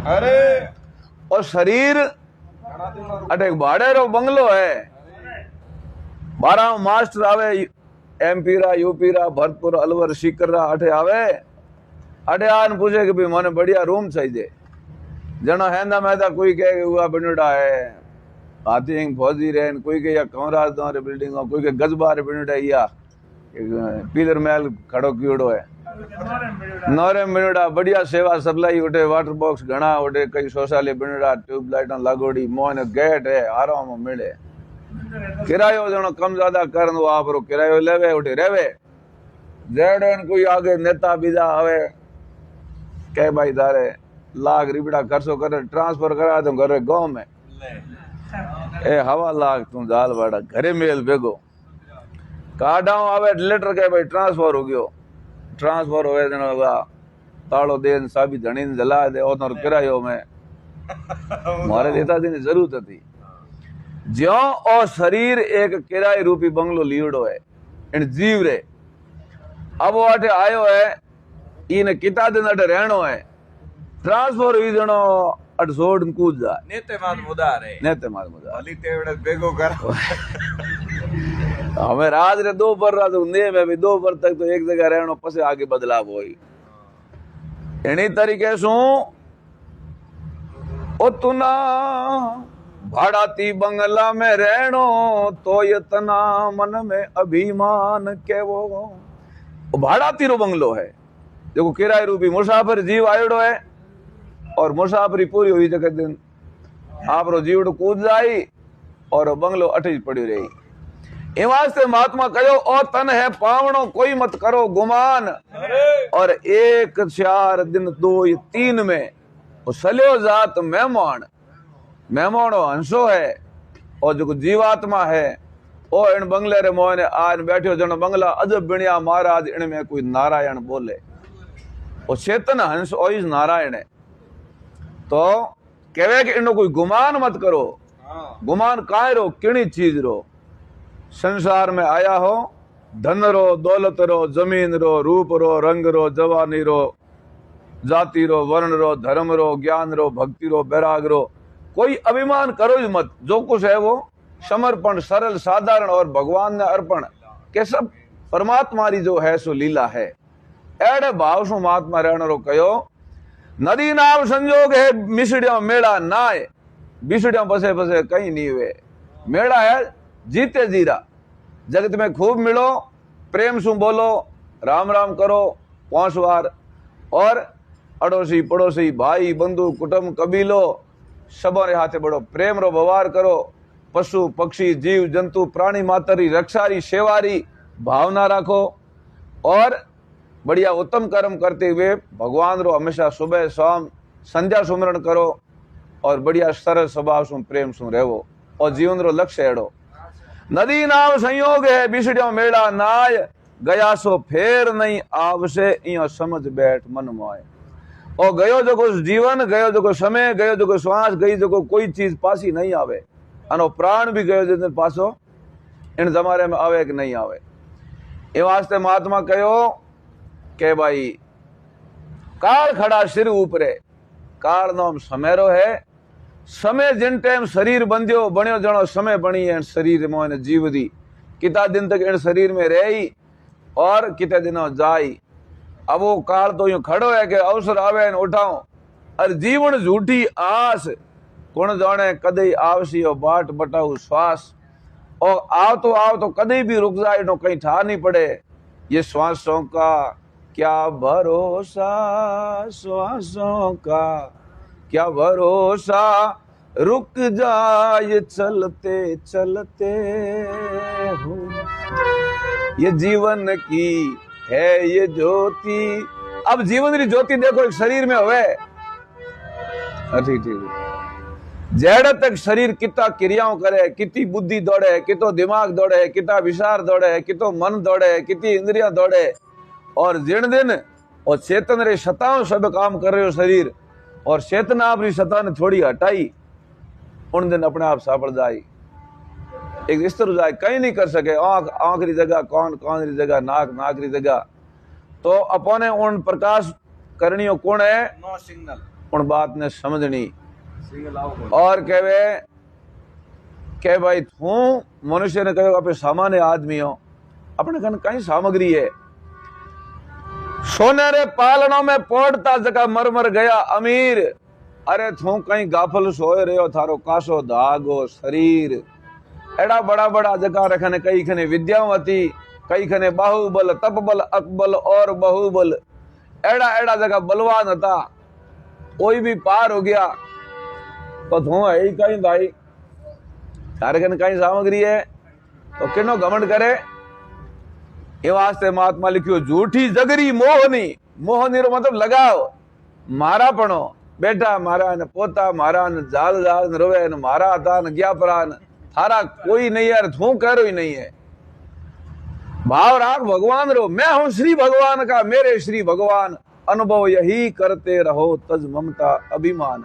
अरे और शरीर अटे एक भाड़े रो बंगलो है। 12 मास्टर आवे, एमपी रा, यूपी रा, भरतपुर, अलवर, सीकर रा अटे आवे। अटे आन पूछे कि भाई मने बढ़िया रूम चाहिए। जनो हैंदा मैदा कोई कहे हुआ बनड़ा है हाथी हिंग फौजी रहन, कोई के या कमरा दो बिल्डिंग, कोई के गजबा रे बनड़ा या पीलर महल खड़ो कियोड़ो है। नौरे बनड़ा बढ़िया सेवा सप्लाई उठे, वाटर बॉक्स घना उठे, कई शौचालय बनड़ा, ट्यूबलाइट लागोड़ी, मोहन गेट है, आराम मिले। किरायो जनो कम ज्यादा करन वो आप रो किरायो लेवे उठे रेवे। जेडन कोई आगे नेता बीजा आवे कह भाई दारे लाख रिबड़ा खर्चो करे ट्रांसफर करा तो घरे गांव में ए हवा लाख तू जाल वाड़ा घरे मेल बेगो काडाओ आवे लेटर के भाई ट्रांसफर हो गयो। ट्रांसफर होए जनो तालो देन साबी धनी ने जला दे और किरायो में मारे देता दिन जरूरत थी। ज्यो और शरीर एक किराए रूपी बंगलो लियोड़ो है इन जीव रे। अब वो अटे आयो है इन किता दिन अटे रहनो है। ट्रांसफर हुई जनो अट सोड कूद जा नेते मात मुदार है, नेते मार मुदा भली तेवड़े बेगो कर। हमें रात रे 2 पर रात ने में भी 2 पर तक तो एक जगह रहनो पसे आगे बदलाव होई। एनी तरीके सु ओ तुना भाड़ाती बंगला में रहनो तो यतना मन में अभिमान के वो भाड़ाती रो बंगलो है देखो किराए रूपी मुसाफिर जीव आयोड़ो है और मुसाफरी पूरी हुई जगह दिन आप रो जीवड़ कूद जाई और बंगलो अटज पड़ी रही। ए वास्ते महात्मा कहो ओ तन है पावणो कोई मत करो गुमान। और 1 4 दिन 2 3 में सलियो जात मेहमान मेहमानो हंसो है और जो जीवात्मा है ओ इन बंगले रे मोहने आज बैठो जनो बंगला अजब बिणिया महाराज इनमें कोई नारायण बोले ओ चेतन हंस ओइस नारायण है। तो कहे कि इनो कोई गुमान मत करो। गुमान काहे रो किणी चीज रो संसार में आया हो धन रो दौलत रो जमीन रो रूप रो रंग रो जवानी रो जाति रो वर्ण रो धर्म रो ज्ञान रो भक्ति रो बैराग रो कोई अभिमान करो ही मत। जो कुछ है वो समर्पण सरल साधारण और भगवान ने अर्पण के सब परमात्मा री जो है सो लीला है। एड़े भाव सु महात्मा रहने रो कहो नदी नाम संजोग है मिसड़िया मेड़ा नाय बिसड़िया बसे बसे कहीं नहीं हुए। मेड़ा है जीते जीरा जगत में खूब मिलो प्रेम सु बोलो राम राम करो 5 बार और अड़ोसी पड़ोसी भाई बंधु कुटुंब कबीलो सबो रे हाथे बड़ो प्रेम रो व्यवहार करो। पशु पक्षी जीव जंतु प्राणी मातरी रक्षारी सेवारी भावना रखो और बढ़िया उत्तम कर्म करते हुए भगवान रो हमेशा सुबह शाम संध्या सुमरण करो और बढ़िया सरल स्वभाव सु प्रेम सु रहो और जीवन रो लक्ष्य एड़ो। नदी नाव संयोग है बिसड़ियो मेला नाय गया सो फेर नहीं आवसे इयो समझ बैठ मन मोय। और गयो जो जीवन गयो जो समय गयो जो श्वास गई जो कोई चीज पासी नहीं आवे अनो प्राण भी गयो जो पासो इन जमारे में आवे कि नहीं आवे। ए वास्ते महात्मा कहो के भाई काल खड़ा सिर ऊपरे काल नाम समय रो है। समय जिन टाइम शरीर बंध्यो बण्यो जनो समय बनी है शरीर मोने जीव दी किता दिन तक इन शरीर में रही और किते दिनों जाई। अब वो काल तो यूं खड़ो है कि अवसर आवे न उठाओ और जीवन झूठी आस कौन जाने कदे आवसी और बाट बटाऊ श्वास और आओ तो कदे भी रुक जाए तो कहीं ठा नहीं पड़े। ये श्वासों का क्या भरोसा श्वासों का क्या भरोसा रुक जाए चलते चलते हो। ये जीवन की है ये ज्योति। अब जीवन की ज्योति देखो एक शरीर में हुए ठीक जेड़ तक शरीर कितना क्रियाओं करे कितनी बुद्धि दौड़े कितो दिमाग दौड़े कितना विचार दौड़े कितो मन दौड़े कितनी इंद्रियां दौड़े और जिन दिन और चेतन रे सताओं सब काम कर रहे हो शरीर और चेतना अपनी सता ने थोड़ी हटाई उन दिन अपने आप सापड़ जाए एक स्तर हो जाए कहीं नहीं कर सके। आंख आंख री जगह कान री जगह नाक री जगह तो अपने उन प्रकाश करणियों कौन है नो सिग्नल उन बात ने समझनी और कहवे के भाई तू मनुष्य ने कहो आप सामान्य आदमी हो, अपने कन कई सामग्री है। सोनेरे पालनों में पोड़ता जगह मर मर गया अमीर, अरे तू कहीं गाफल सोए रहे हो, थारो कासो धागो शरीर। एड़ा बड़ा बड़ा जगह रखने कई खने विद्यावती, कई खने बाहुबल तपबल अकबल और बाहुबल, एड़ा एड़ा जगह बलवान था, कोई भी पार हो गया। तो तू है ही कहीं भाई, थारे कन कहीं सामग्री है तो किनो घमंड करे। ये वास्ते महात्मा लिखियो झूठी जगरी मोहनी, मोहनी रो मतलब लगाव, मारा पणो, बेटा मारा ने पोता मारा ने जाल जाल ने रोवे ने मारा था ने गया परा ने थारा कोई नहीं है, तू कह रो ही नहीं है। भाव राख भगवान रो, मैं हूं श्री भगवान का, मेरे श्री भगवान, अनुभव यही करते रहो तज ममता अभिमान।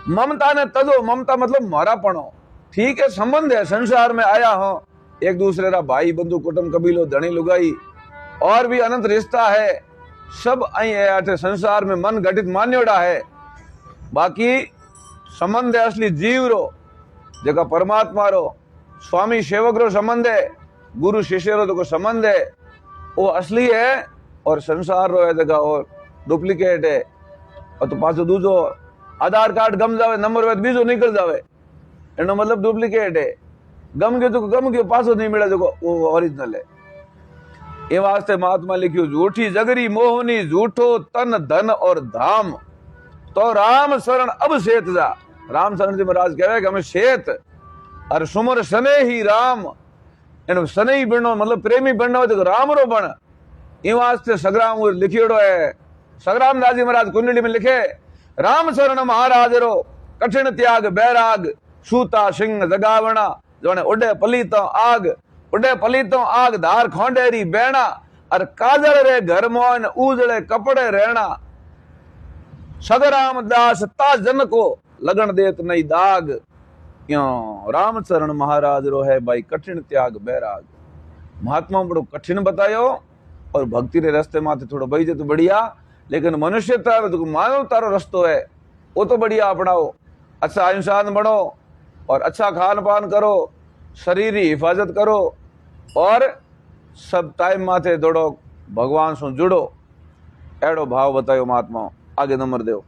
ममता ने तजो, ममता मतलब मारापणो, ठीक है संबंध है, संसार में आया हो, एक दूसरे का भाई बंधु कुटुंब कबीलो धनी लुगाई और भी अनंत रिश्ता है, सब आई है संसार में मन घटित मान्योड़ा है। बाकी संबंध है असली जीव रो, जगह परमात्मा रो, स्वामी सेवक रो संबंध है, गुरु शिष्य रो तो संबंध है, वो असली है। और संसार रो है जगह और डुप्लीकेट है। और तो पाछो दूजो आधार कार्ड गम जावे, नंबर वे बीजो निकल जावे, एनो मतलब डुप्लीकेट है। गम गयो तो गम गयो, पाछो नहीं मिले जो वो ओरिजिनल है। ये वास्ते महात्मा लिखियो झूठी जगरी मोहनी, झूठो तन धन और धाम, तो राम शरण अब सेत जा। राम शरण जी महाराज कहे कि हमें सेत और सुमर सने ही राम, इन सने ही बननो मतलब प्रेमी बनना हो तो राम रो बन। ये वास्ते सग्राम लिखियोड़ो है, सग्राम दास जी महाराज कुंडली में लिखे, राम शरण महाराज रो कठिन त्याग बैराग, सूता सिंह जगावना, जोने उडे पलीतो आग, उडे पलीतो आग धार खोंडेरी बैणा, और काजल रे घर मोन उजड़े कपड़े रहना। सगराम दास ता जन को लगन देत नहीं दाग, क्यों राम शरण महाराज रो है भाई कठिन त्याग बैराग। महात्मा बड़ो कठिन बतायो और भक्ति रे रास्ते माथे थोड़ो बही जे तो बढ़िया, लेकिन मनुष्य तारो तो मानव तारो रस्तो है वो तो बढ़िया अपनाओ। अच्छा इंसान बनो और अच्छा खान पान करो, शरीर की हिफाजत करो और सब टाइम माथे दौड़ो, भगवान से जुड़ो। एड़ो भाव बतायो महात्मा। आगे नंबर दो।